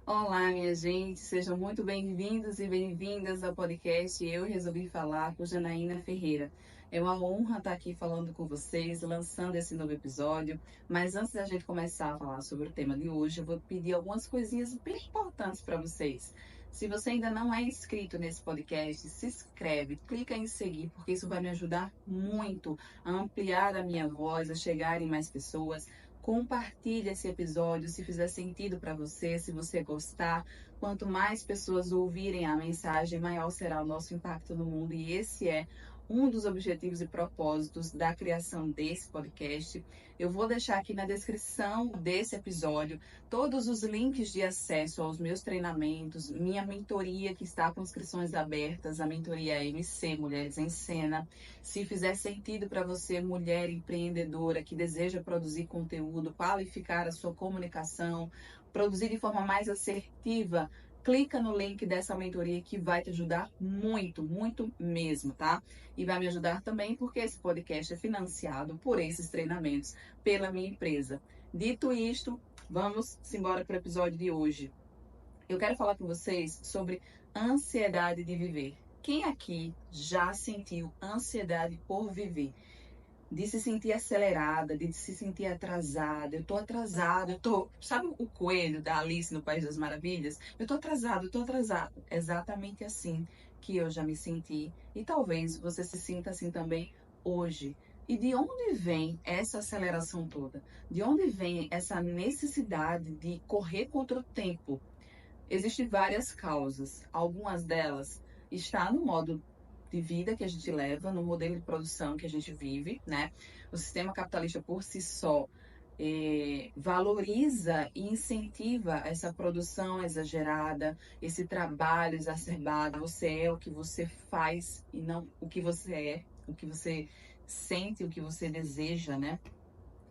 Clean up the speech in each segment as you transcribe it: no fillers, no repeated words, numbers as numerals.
Olá, minha gente, sejam muito bem-vindos e bem-vindas ao podcast Eu Resolvi Falar com Janaína Ferreira. É uma honra estar aqui falando com vocês, lançando esse novo episódio. Mas antes da gente começar a falar sobre o tema de hoje, eu vou pedir algumas coisinhas bem importantes para vocês. Se você ainda não é inscrito nesse podcast, se inscreve, clica em seguir, porque isso vai me ajudar muito a ampliar a minha voz, a chegar em mais pessoas. Compartilhe esse episódio se fizer sentido para você, se você gostar. Quanto mais pessoas ouvirem a mensagem, maior será o nosso impacto no mundo. E esse é um dos objetivos e propósitos da criação desse podcast. Eu vou deixar aqui na descrição desse episódio todos os links de acesso aos meus treinamentos, minha mentoria que está com inscrições abertas, a mentoria MC Mulheres em Cena. Se fizer sentido para você, mulher empreendedora que deseja produzir conteúdo, qualificar a sua comunicação, produzir de forma mais assertiva, clica no link dessa mentoria que vai te ajudar muito, muito mesmo, tá? E vai me ajudar também porque esse podcast é financiado por esses treinamentos pela minha empresa. Dito isto, vamos embora para o episódio de hoje. Eu quero falar com vocês sobre ansiedade de viver. Quem aqui já sentiu ansiedade por viver? De se sentir acelerada, de se sentir atrasada. Eu tô atrasada, eu tô. Sabe o coelho da Alice no País das Maravilhas? Eu tô atrasado, eu tô atrasado. Exatamente assim que eu já me senti. E talvez você se sinta assim também hoje. E de onde vem essa aceleração toda? De onde vem essa necessidade de correr contra o tempo? Existem várias causas. Algumas delas estão no modo de vida que a gente leva, no modelo de produção que a gente vive, né? O sistema capitalista por si só valoriza e incentiva essa produção exagerada, esse trabalho exacerbado. Você é o que você faz e não o que você é, o que você sente, o que você deseja, né?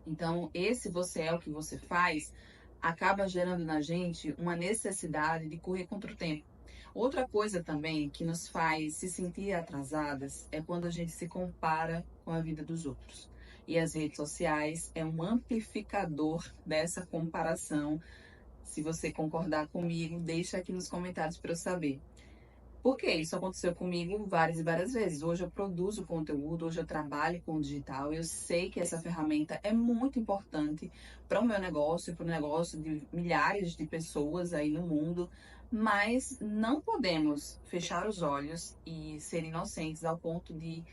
Então, esse você é o que você faz acaba gerando na gente uma necessidade de correr contra o tempo. Outra coisa também que nos faz se sentir atrasadas é quando a gente se compara com a vida dos outros. E as redes sociais é um amplificador dessa comparação. Se você concordar comigo, deixa aqui nos comentários para eu saber. Porque isso aconteceu comigo várias e várias vezes. Hoje eu produzo conteúdo, hoje eu trabalho com o digital. Eu sei que essa ferramenta é muito importante para o meu negócio e para o negócio de milhares de pessoas aí no mundo, mas não podemos fechar os olhos e ser inocentes ao ponto de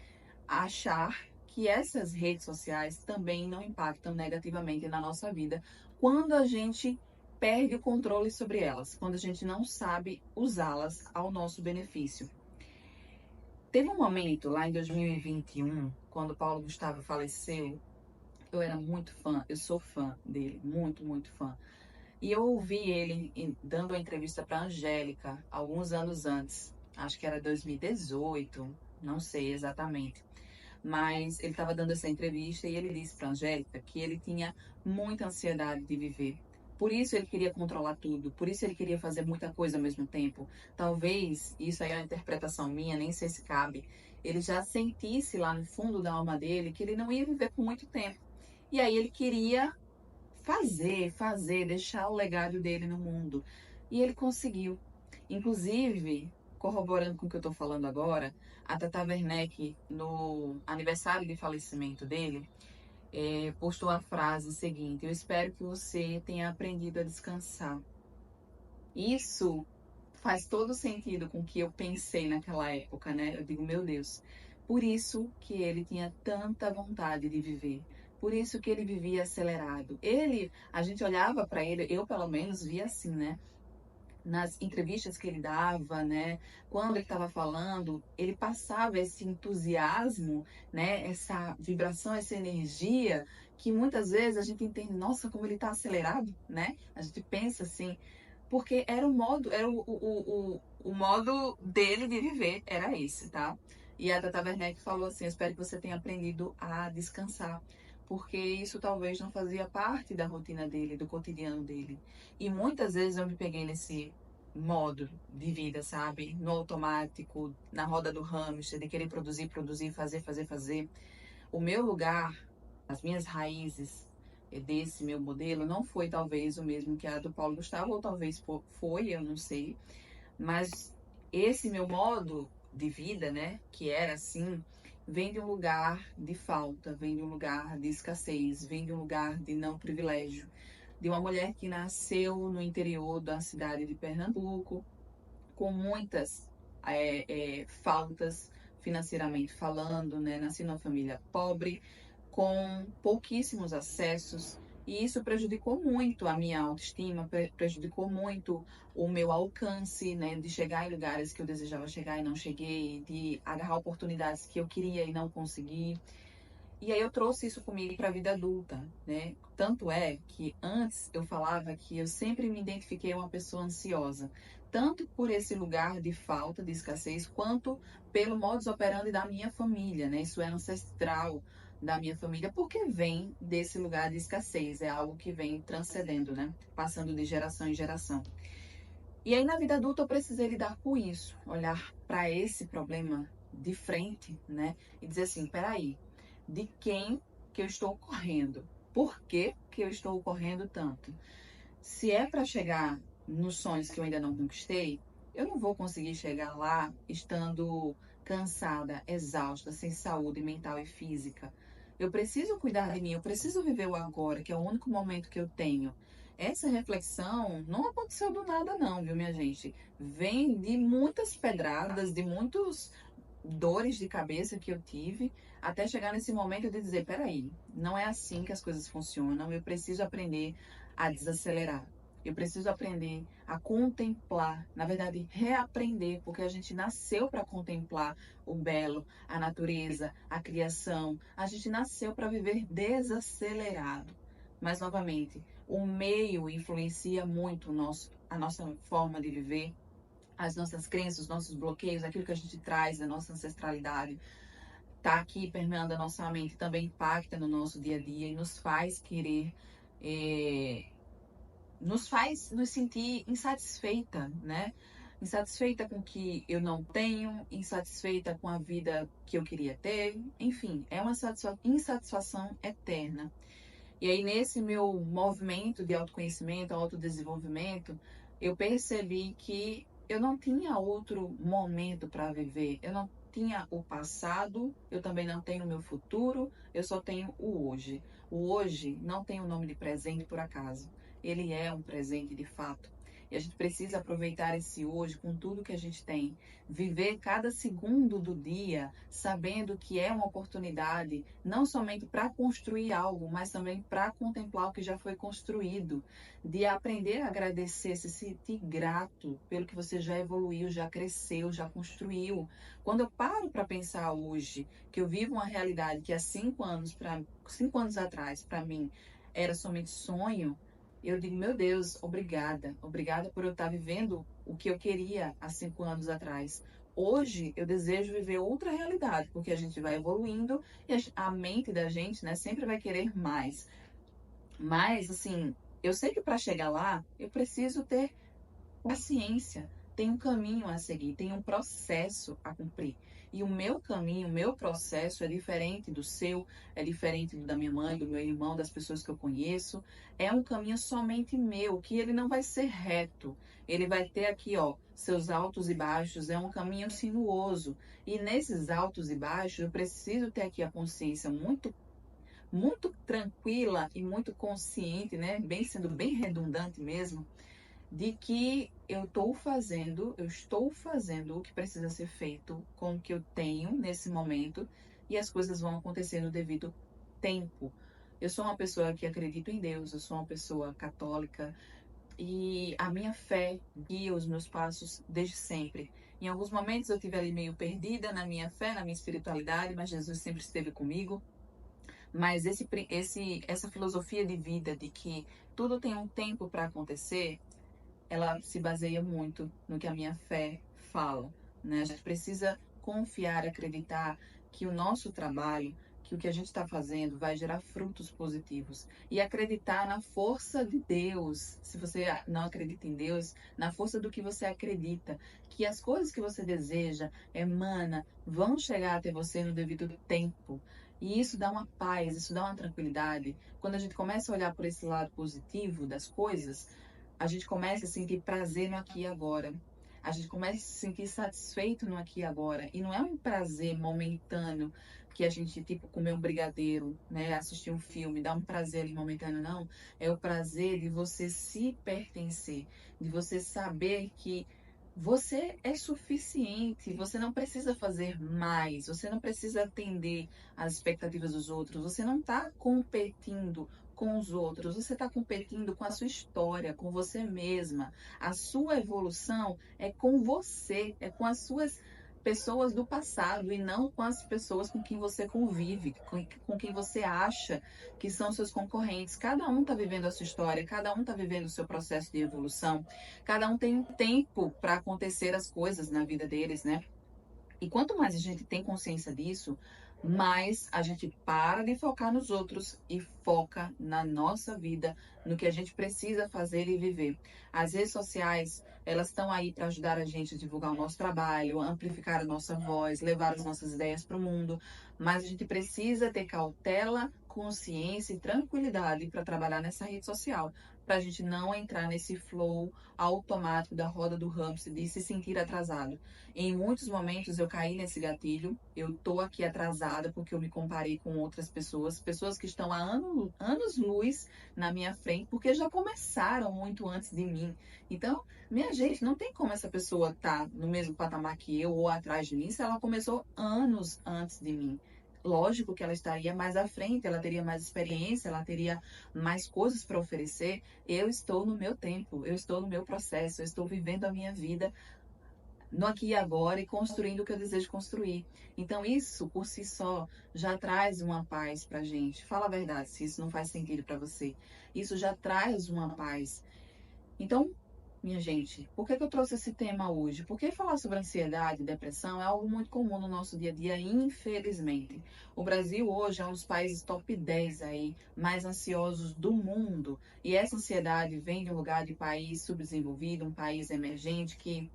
achar que essas redes sociais também não impactam negativamente na nossa vida quando a gente perde o controle sobre elas, quando a gente não sabe usá-las ao nosso benefício. Teve um momento lá em 2021, quando Paulo Gustavo faleceu, eu era muito fã, eu sou fã dele, muito, muito fã. E eu ouvi ele dando uma entrevista para Angélica alguns anos antes, acho que era 2018, não sei exatamente. Mas ele estava dando essa entrevista e ele disse para Angélica que ele tinha muita ansiedade de viver. Por isso ele queria controlar tudo, por isso ele queria fazer muita coisa ao mesmo tempo. Talvez, isso aí é uma interpretação minha, nem sei se cabe, ele já sentisse lá no fundo da alma dele que ele não ia viver por muito tempo. E aí ele queria fazer, deixar o legado dele no mundo. E ele conseguiu. Inclusive, corroborando com o que eu estou falando agora, a Tata Werneck, no aniversário de falecimento dele, postou a frase seguinte: eu espero que você tenha aprendido a descansar. Isso faz todo sentido com o que eu pensei naquela época, né? Eu digo, meu Deus, por isso que ele tinha tanta vontade de viver. Por isso que ele vivia acelerado. A gente olhava para ele, eu pelo menos via assim, né? Nas entrevistas que ele dava, né? Quando ele estava falando, ele passava esse entusiasmo, né? Essa vibração, essa energia que muitas vezes a gente entende, nossa, como ele está acelerado, né? A gente pensa assim, porque era o modo, era o modo dele de viver, era esse, tá? E a Tata Werneck falou assim, eu espero que você tenha aprendido a descansar, porque isso talvez não fazia parte da rotina dele, do cotidiano dele. E muitas vezes eu me peguei nesse modo de vida, sabe? No automático, na roda do hamster, de querer produzir, produzir, fazer, fazer, fazer. O meu lugar, as minhas raízes, desse meu modelo não foi talvez o mesmo que a do Paulo Gustavo, ou talvez foi, eu não sei. Mas esse meu modo de vida, né, que era assim, vem de um lugar de falta, vem de um lugar de escassez, vem de um lugar de não privilégio, de uma mulher que nasceu no interior da cidade de Pernambuco, com muitas faltas financeiramente falando, né? Nasci numa família pobre, com pouquíssimos acessos, e isso prejudicou muito a minha autoestima, prejudicou muito o meu alcance, né? De chegar em lugares que eu desejava chegar e não cheguei, de agarrar oportunidades que eu queria e não consegui. E aí eu trouxe isso comigo para a vida adulta, né? Tanto é que antes eu falava que eu sempre me identifiquei uma pessoa ansiosa, tanto por esse lugar de falta, de escassez, quanto pelo modus operandi da minha família, né? Isso é ancestral da minha família, porque vem desse lugar de escassez, é algo que vem transcendendo, né? Passando de geração em geração. E aí na vida adulta eu precisei lidar com isso, olhar para esse problema de frente, né? E dizer assim, peraí, de quem que eu estou correndo? Por que que eu estou correndo tanto? Se é para chegar nos sonhos que eu ainda não conquistei, eu não vou conseguir chegar lá estando cansada, exausta, sem saúde mental e física. Eu preciso cuidar de mim, eu preciso viver o agora, que é o único momento que eu tenho. Essa reflexão não aconteceu do nada, não, viu, minha gente? Vem de muitas pedradas, de muitos dores de cabeça que eu tive, até chegar nesse momento de dizer, peraí, não é assim que as coisas funcionam, eu preciso aprender a desacelerar. Eu preciso aprender a contemplar, na verdade, reaprender, porque a gente nasceu para contemplar o belo, a natureza, a criação. A gente nasceu para viver desacelerado. Mas, novamente, o meio influencia muito a nossa forma de viver, as nossas crenças, os nossos bloqueios, aquilo que a gente traz da nossa ancestralidade, tá aqui permeando a nossa mente, também impacta no nosso dia a dia e nos faz querer, nos faz nos sentir insatisfeita, né? Insatisfeita com o que eu não tenho, insatisfeita com a vida que eu queria ter, enfim, é uma insatisfação eterna. E aí, nesse meu movimento de autoconhecimento, autodesenvolvimento, eu percebi que eu não tinha outro momento para viver. Eu não tinha o passado, eu também não tenho o meu futuro, eu só tenho o hoje. O hoje não tem o nome de presente por acaso. Ele é um presente de fato. E a gente precisa aproveitar esse hoje com tudo que a gente tem. Viver cada segundo do dia sabendo que é uma oportunidade não somente para construir algo, mas também para contemplar o que já foi construído. De aprender a agradecer, se sentir grato pelo que você já evoluiu, já cresceu, já construiu. Quando eu paro para pensar hoje que eu vivo uma realidade que há 5 anos, 5 anos atrás, para mim, era somente sonho, eu digo, meu Deus, obrigada. Obrigada por eu estar vivendo o que eu queria há 5 anos atrás. Hoje eu desejo viver outra realidade, porque a gente vai evoluindo e a mente da gente, né, sempre vai querer mais. Mas, assim, eu sei que para chegar lá, eu preciso ter paciência, tem um caminho a seguir, tem um processo a cumprir. E o meu caminho, o meu processo é diferente do seu, é diferente do da minha mãe, do meu irmão, das pessoas que eu conheço. É um caminho somente meu, que ele não vai ser reto. Ele vai ter aqui, ó, seus altos e baixos, é um caminho sinuoso. E nesses altos e baixos, eu preciso ter aqui a consciência muito tranquila e muito consciente, né? Bem sendo bem redundante mesmo, de que eu estou fazendo o que precisa ser feito com o que eu tenho nesse momento e as coisas vão acontecer no devido tempo. Eu sou uma pessoa que acredita em Deus, eu sou uma pessoa católica e a minha fé guia os meus passos desde sempre. Em alguns momentos eu tive ali meio perdida na minha fé, na minha espiritualidade, mas Jesus sempre esteve comigo. Mas essa filosofia de vida de que tudo tem um tempo para acontecer, ela se baseia muito no que a minha fé fala, né? A gente precisa confiar, acreditar que o nosso trabalho, que o que a gente está fazendo vai gerar frutos positivos e acreditar na força de Deus. Se você não acredita em Deus, na força do que você acredita, que as coisas que você deseja, emana, vão chegar até você no devido tempo. E isso dá uma paz, isso dá uma tranquilidade. Quando a gente começa a olhar por esse lado positivo das coisas, a gente começa a sentir prazer no aqui e agora. A gente começa a se sentir satisfeito no aqui e agora. E não é um prazer momentâneo que a gente, tipo, comer um brigadeiro, né? Assistir um filme, dá um prazer ali momentâneo, não. É o prazer de você se pertencer, de você saber que você é suficiente, você não precisa fazer mais, você não precisa atender às expectativas dos outros, você não está competindo com os outros, você está competindo com a sua história, com você mesma. A sua evolução é com você, é com as suas pessoas do passado e não com as pessoas com quem você convive, com quem você acha que são seus concorrentes. Cada um está vivendo a sua história, cada um está vivendo o seu processo de evolução, cada um tem um tempo para acontecer as coisas na vida deles, né? E quanto mais a gente tem consciência disso, mais a gente para de focar nos outros e foca na nossa vida, no que a gente precisa fazer e viver. As redes sociais, elas estão aí para ajudar a gente a divulgar o nosso trabalho, amplificar a nossa voz, levar as nossas ideias para o mundo, mas a gente precisa ter cautela, consciência e tranquilidade para trabalhar nessa rede social, para a gente não entrar nesse flow automático da roda do hamster de se sentir atrasado. Em muitos momentos eu caí nesse gatilho. Eu tô aqui atrasada porque eu me comparei com outras pessoas, pessoas que estão há anos-luz na minha frente, porque já começaram muito antes de mim. Então, minha gente, não tem como essa pessoa estar no mesmo patamar que eu ou atrás de mim se ela começou anos antes de mim. Lógico que ela estaria mais à frente, ela teria mais experiência, ela teria mais coisas para oferecer. Eu estou no meu tempo, eu estou no meu processo, eu estou vivendo a minha vida no aqui e agora e construindo o que eu desejo construir. Então, isso por si só já traz uma paz pra gente. Fala a verdade, se isso não faz sentido para você. Isso já traz uma paz. Então, minha gente, por que que eu trouxe esse tema hoje? Porque falar sobre ansiedade e depressão é algo muito comum no nosso dia a dia, infelizmente. O Brasil hoje é um dos países top 10 aí mais ansiosos do mundo. E essa ansiedade vem de um lugar de país subdesenvolvido, um país emergente que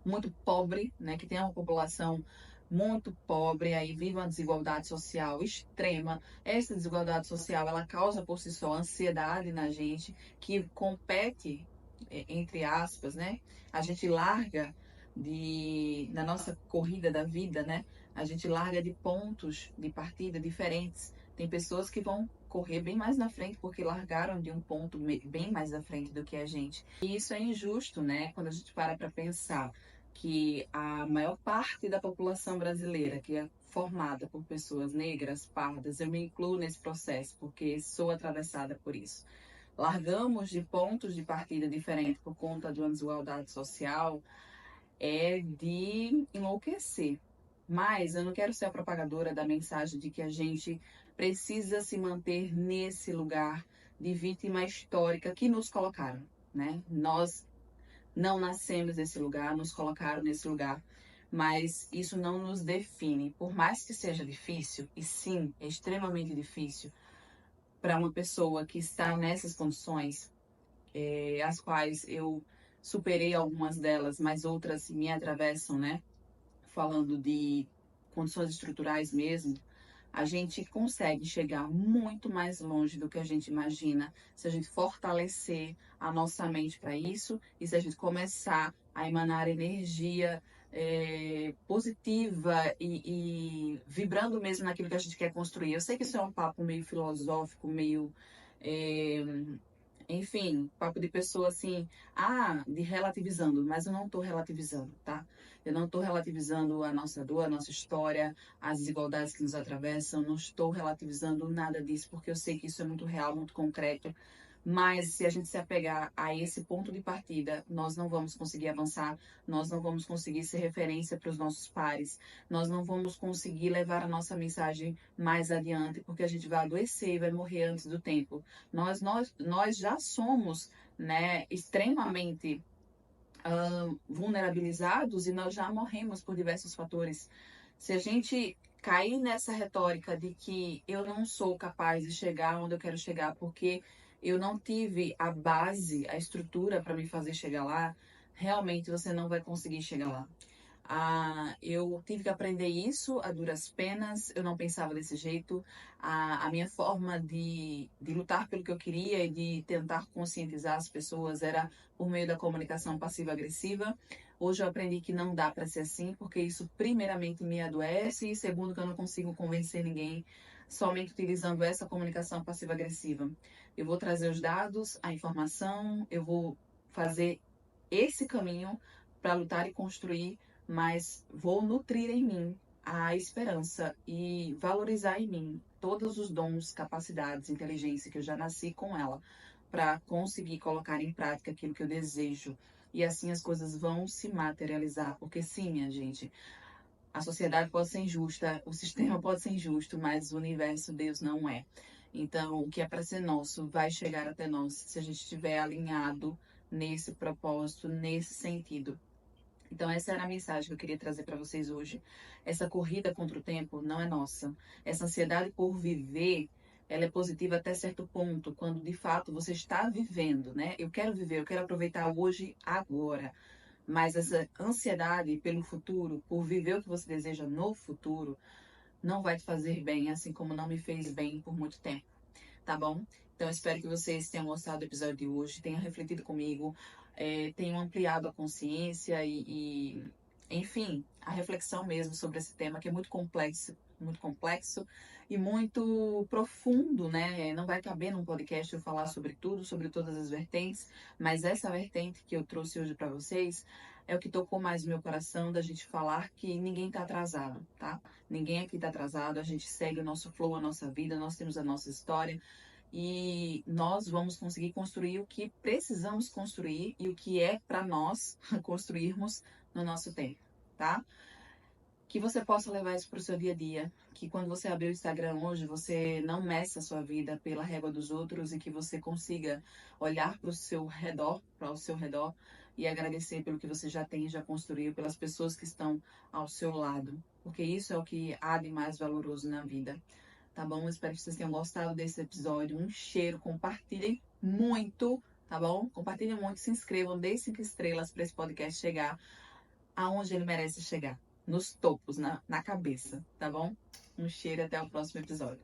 muito pobre, né, que tem uma população muito pobre, aí vive uma desigualdade social extrema. Essa desigualdade social, ela causa por si só ansiedade na gente, que compete, entre aspas, né? A gente larga na nossa corrida da vida, né? A gente larga de pontos de partida diferentes. Tem pessoas que vão correr bem mais na frente porque largaram de um ponto bem mais à frente do que a gente. E isso é injusto, né? Quando a gente para pensar que a maior parte da população brasileira, que é formada por pessoas negras, pardas, eu me incluo nesse processo, porque sou atravessada por isso. Largamos de pontos de partida diferentes por conta de uma desigualdade social, é de enlouquecer. Mas eu não quero ser a propagadora da mensagem de que a gente precisa se manter nesse lugar de vítima histórica que nos colocaram, né? Nós não nascemos nesse lugar, nos colocaram nesse lugar, mas isso não nos define. Por mais que seja difícil, e sim, é extremamente difícil para uma pessoa que está nessas condições, as quais eu superei algumas delas, mas outras me atravessam, né? Falando de condições estruturais mesmo, a gente consegue chegar muito mais longe do que a gente imagina se a gente fortalecer a nossa mente para isso e se a gente começar a emanar energia positiva e vibrando mesmo naquilo que a gente quer construir. Eu sei que isso é um papo meio filosófico, meio. é, enfim, papo de pessoa assim, de relativizando, mas eu não estou relativizando, tá? Eu não estou relativizando a nossa dor, a nossa história, as desigualdades que nos atravessam, não estou relativizando nada disso, porque eu sei que isso é muito real, muito concreto. Mas se a gente se apegar a esse ponto de partida, nós não vamos conseguir avançar, nós não vamos conseguir ser referência para os nossos pares, nós não vamos conseguir levar a nossa mensagem mais adiante, porque a gente vai adoecer e vai morrer antes do tempo. Nós já somos, né, extremamente vulnerabilizados e nós já morremos por diversos fatores. Se a gente cair nessa retórica de que eu não sou capaz de chegar onde eu quero chegar porque eu não tive a base, a estrutura para me fazer chegar lá, realmente você não vai conseguir chegar lá. Eu tive que aprender isso a duras penas, eu não pensava desse jeito. A minha forma de lutar pelo que eu queria e de tentar conscientizar as pessoas era por meio da comunicação passiva-agressiva. Hoje eu aprendi que não dá para ser assim, porque isso, primeiramente, me adoece, e segundo, que eu não consigo convencer ninguém somente utilizando essa comunicação passiva-agressiva. Eu vou trazer os dados, a informação, eu vou fazer esse caminho para lutar e construir, mas vou nutrir em mim a esperança e valorizar em mim todos os dons, capacidades, inteligência que eu já nasci com ela, para conseguir colocar em prática aquilo que eu desejo. E assim as coisas vão se materializar. Porque sim, minha gente, a sociedade pode ser injusta, o sistema pode ser injusto, mas o universo, Deus não é. Então, o que é para ser nosso vai chegar até nós se a gente estiver alinhado nesse propósito, nesse sentido. Então, essa era a mensagem que eu queria trazer para vocês hoje. Essa corrida contra o tempo não é nossa. Essa ansiedade por viver, ela é positiva até certo ponto, quando de fato você está vivendo, né? Eu quero viver, eu quero aproveitar hoje, agora. Mas essa ansiedade pelo futuro, por viver o que você deseja no futuro, não vai te fazer bem, assim como não me fez bem por muito tempo, tá bom? Então, espero que vocês tenham gostado do episódio de hoje, tenham refletido comigo, tenham ampliado a consciência enfim, a reflexão mesmo sobre esse tema que é muito complexo e muito profundo, né? Não vai caber num podcast eu falar sobre tudo, sobre todas as vertentes, mas essa vertente que eu trouxe hoje para vocês é o que tocou mais o meu coração, da gente falar que ninguém tá atrasado, tá? Ninguém aqui tá atrasado, a gente segue o nosso flow, a nossa vida, nós temos a nossa história e nós vamos conseguir construir o que precisamos construir e o que é para nós construirmos no nosso tempo, tá? Que você possa levar isso para o seu dia a dia, que quando você abrir o Instagram hoje, você não meça a sua vida pela régua dos outros e que você consiga olhar para o seu redor e agradecer pelo que você já tem e já construiu, pelas pessoas que estão ao seu lado, porque isso é o que há de mais valoroso na vida. Tá bom? Espero que vocês tenham gostado desse episódio. Um cheiro, compartilhem muito, tá bom? Compartilhem muito, se inscrevam, deem 5 estrelas para esse podcast chegar aonde ele merece chegar, nos topos, na cabeça, tá bom? Um cheiro, até o próximo episódio.